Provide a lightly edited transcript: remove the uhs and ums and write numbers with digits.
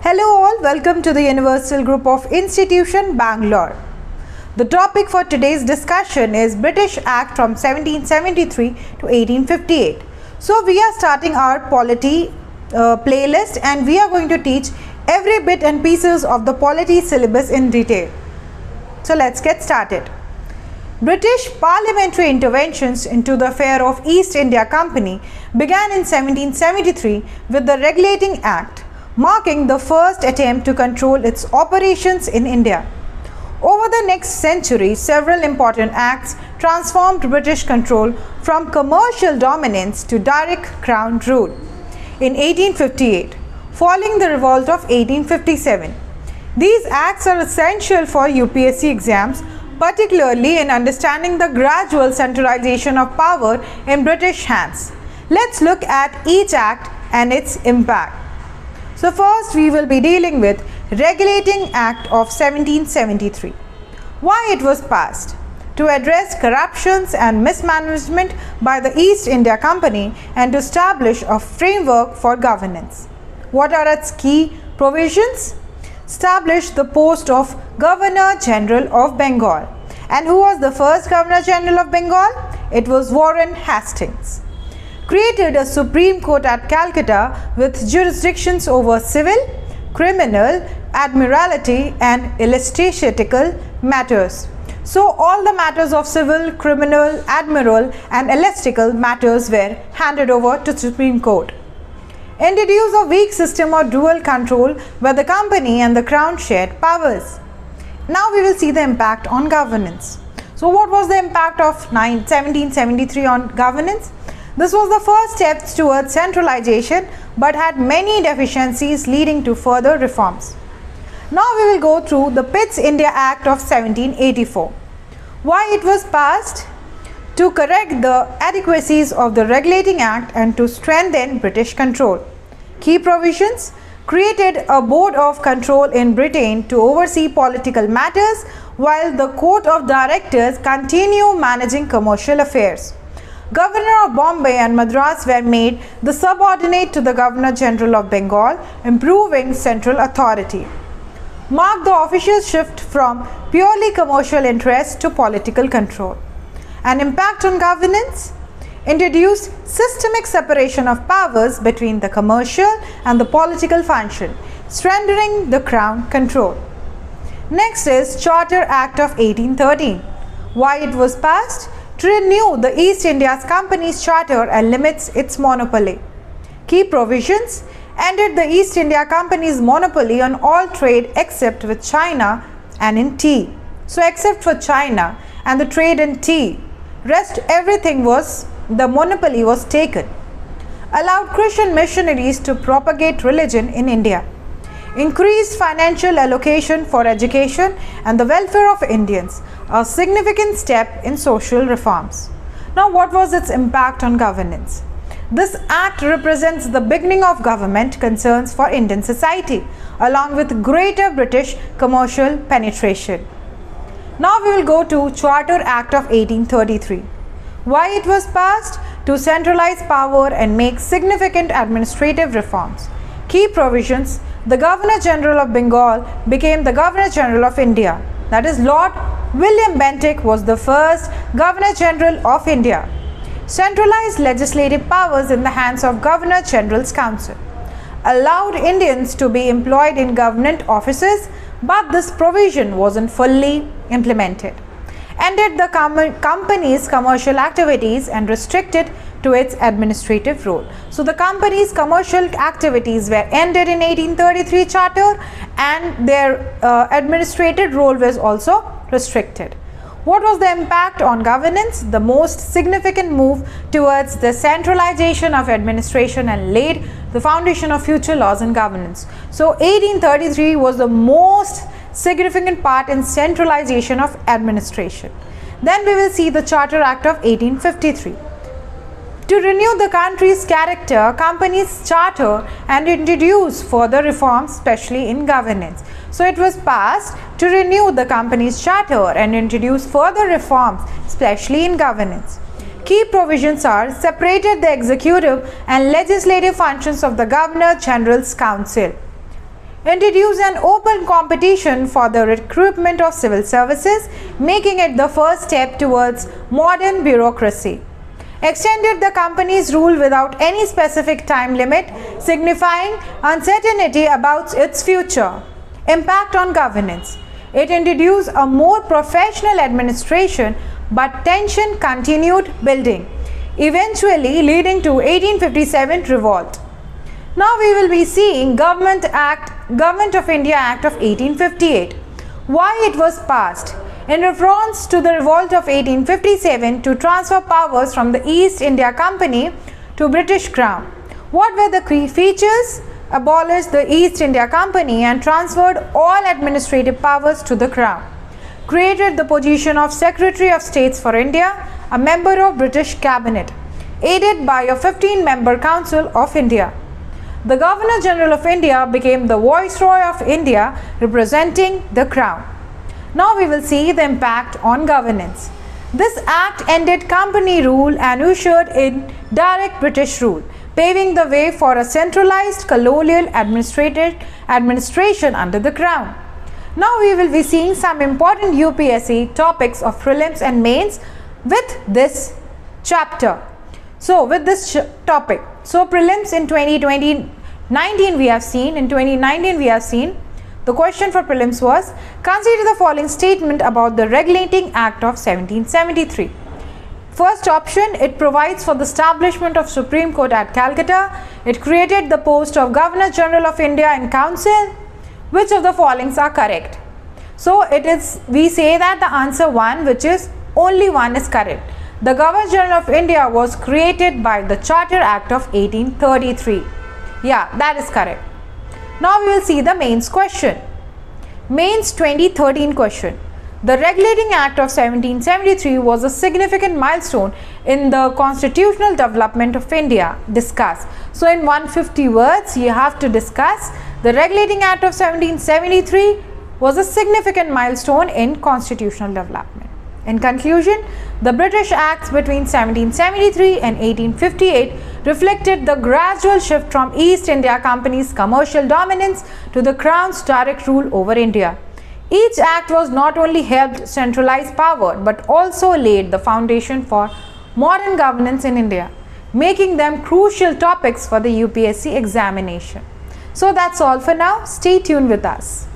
Hello all, welcome to the Universal Group of Institution, Bangalore. The topic for today's discussion is British Act from 1773 to 1858. So we are starting our polity playlist and we are going to teach every bit and pieces of the polity syllabus in detail. So let's get started. British parliamentary interventions into the affair of East India Company began in 1773 with the Regulating Act, marking the first attempt to control its operations in India. Over the next century, several important acts transformed British control from commercial dominance to direct crown rule. In 1858, following the Revolt of 1857, these acts are essential for UPSC exams, particularly in understanding the gradual centralization of power in British hands. Let's look at each act and its impact. So first we will be dealing with Regulating Act of 1773. Why it was passed? To address corruptions and mismanagement by the East India Company and to establish a framework for governance. What are its key provisions? Established the post of Governor General of Bengal. And who was the first Governor General of Bengal? It was Warren Hastings. Created a Supreme Court at Calcutta with jurisdictions over civil, criminal, admiralty and ecclesiastical matters. So all the matters of civil, criminal, admiral and ecclesiastical matters were handed over to Supreme Court. Introduced a weak system of dual control where the company and the crown shared powers. Now we will see the impact on governance. So what was the impact of 1773 on governance? This was the first step towards centralization but had many deficiencies leading to further reforms. Now we will go through the Pitt's India Act of 1784. Why it was passed? To correct the adequacies of the Regulating Act and to strengthen British control. Key provisions: created a board of control in Britain to oversee political matters while the Court of Directors continue managing commercial affairs. Governor of Bombay and Madras were made the subordinate to the Governor General of Bengal, improving central authority. Marked the official shift from purely commercial interest to political control. An impact on governance: introduced systemic separation of powers between the commercial and the political function, strengthening the crown control. Next is Charter Act of 1813. Why it was passed? To renew the East India Company's charter and limits its monopoly. Key provisions: ended the East India Company's monopoly on all trade except with China and in tea. So except for China and the trade in tea, rest everything was, the monopoly was taken. Allowed Christian missionaries to propagate religion in India. Increased financial allocation for education and the welfare of Indians, a significant step in social reforms. Now what was its impact on governance? This act represents the beginning of government concerns for Indian society, along with greater British commercial penetration. Now we will go to Charter Act of 1833. Why it was passed? To centralize power and make significant administrative reforms. Key provisions: the Governor General of Bengal became the Governor General of India. That is, Lord William Bentinck was the first Governor General of India. Centralized legislative powers in the hands of Governor General's Council. Allowed Indians to be employed in government offices, but this provision wasn't fully implemented. Ended the company's commercial activities and restricted to its administrative role. So the company's commercial activities were ended in 1833 charter and their administrative role was also restricted. What was the impact on governance? The most significant move towards the centralization of administration and laid the foundation of future laws and governance. So 1833 was the most significant part in centralization of administration. Then we will see the Charter Act of 1853. To renew the country's character, company's charter and introduce further reforms, especially in governance. So it was passed to renew the company's charter and introduce further reforms, especially in governance. Key provisions are separated the executive and legislative functions of the Governor General's Council. introduced an open competition for the recruitment of civil services, making it the first step towards modern bureaucracy. Extended the company's rule without any specific time limit, signifying uncertainty about its future. Impact on governance. It introduced a more professional administration, but tension continued building, eventually leading to 1857 revolt. Now we will be seeing Government of India Act of 1858. Why it was passed? In response to the revolt of 1857 to transfer powers from the East India Company to British Crown. What were the key features? Abolished the East India Company and transferred all administrative powers to the Crown. Created the position of Secretary of State for India, a member of British Cabinet, aided by a 15-member Council of India. The Governor General of India became the Viceroy of India, representing the Crown. Now we will see the impact on governance. This act ended company rule and ushered in direct British rule, paving the way for a centralized colonial administration under the Crown. Now we will be seeing some important UPSC topics of prelims and mains with this chapter. So with this topic, so prelims in 2019 we have seen, the question for prelims was, consider the following statement about the Regulating Act of 1773. First option, it provides for the establishment of Supreme Court at Calcutta. It created the post of Governor General of India and Council. Which of the followings are correct? So we say that the answer 1, which is only 1, is correct. The Governor General of India was created by the Charter Act of 1833. Yeah, that is correct. Now we will see the mains question. Mains 2013 question. The Regulating Act of 1773 was a significant milestone in the constitutional development of India. Discuss. So in 150 words you have to discuss. The Regulating Act of 1773 was a significant milestone in constitutional development. In conclusion, the British Acts between 1773 and 1858 reflected the gradual shift from East India Company's commercial dominance to the Crown's direct rule over India. Each act was not only helped centralize power but also laid the foundation for modern governance in India, making them crucial topics for the UPSC examination. So that's all for now. Stay tuned with us.